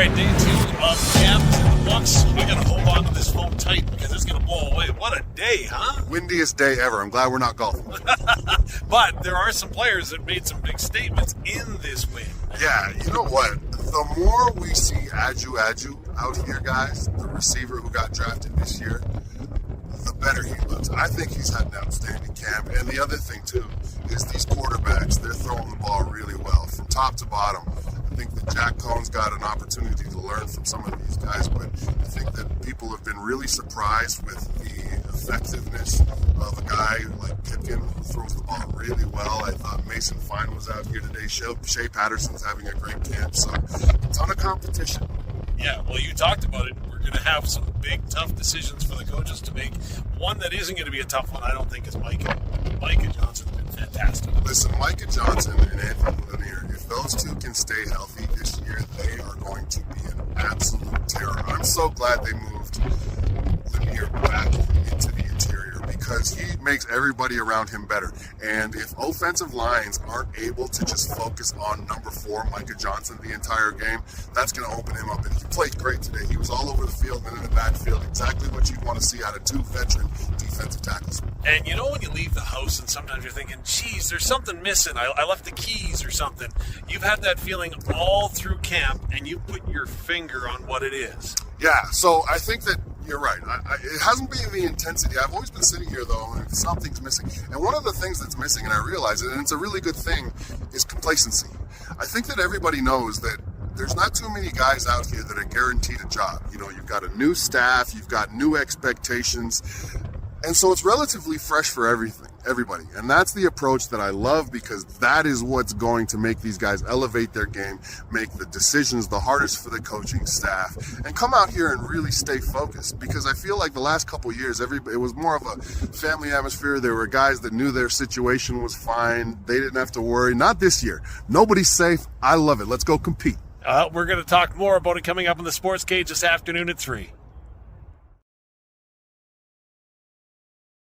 right, day 2 of camp is in the books. We gotta hold on to this phone tight because it's gonna blow away. What a day, huh? Windiest day ever. I'm glad we're not golfing. But there are some players that made some big statements in this win. Yeah, you know what? The more we see Aju out here, guys, the receiver who got drafted this year, the better he looks. I think he's had an outstanding camp. And the other thing, too, is these quarterbacks, they're throwing the ball really well from top to bottom. I think that Jack Cohn's got an opportunity to learn from some of these guys, but I think that people have been really surprised with the effectiveness of a guy like Pipkin who throws the ball really well. I thought Mason Fine was out here today. Shea Patterson's having a great camp, so a ton of competition. Yeah, well, you talked about it. We're going to have some big, tough decisions for the coaches to make. One that isn't going to be a tough one, I don't think, is Micah. Micah Johnson's been fantastic. Listen, Micah Johnson and Anthony Lanier, if those two can stay healthy this year, they are going to be an absolute terror. I'm so glad they moved Lanier back into the interior because he makes everybody around him better. And if offensive lines aren't able to just focus on number 4, Micah Johnson, the entire game, that's going to open him up. And he played great today. He was all over the field and in the backfield, exactly what you want to see out of 2 veteran defensive tackles. And you know when you leave the house and sometimes you're thinking, geez, there's something missing. I left the keys or something. You've had that feeling all through camp, and you put your finger on what it is. Yeah, so I think that you're right. It hasn't been the intensity. I've always been sitting here, though, and something's missing. And one of the things that's missing, and I realize it, and it's a really good thing, is complacency. I think that everybody knows that there's not too many guys out here that are guaranteed a job. You know, you've got a new staff, you've got new expectations, and so it's relatively fresh for everybody. And that's the approach that I love because that is what's going to make these guys elevate their game, make the decisions the hardest for the coaching staff, and come out here and really stay focused. Because I feel like the last couple of years, it was more of a family atmosphere. There were guys that knew their situation was fine. They didn't have to worry. Not this year. Nobody's safe. I love it. Let's go compete. We're going to talk more about it coming up on the Sports Cage this afternoon at 3.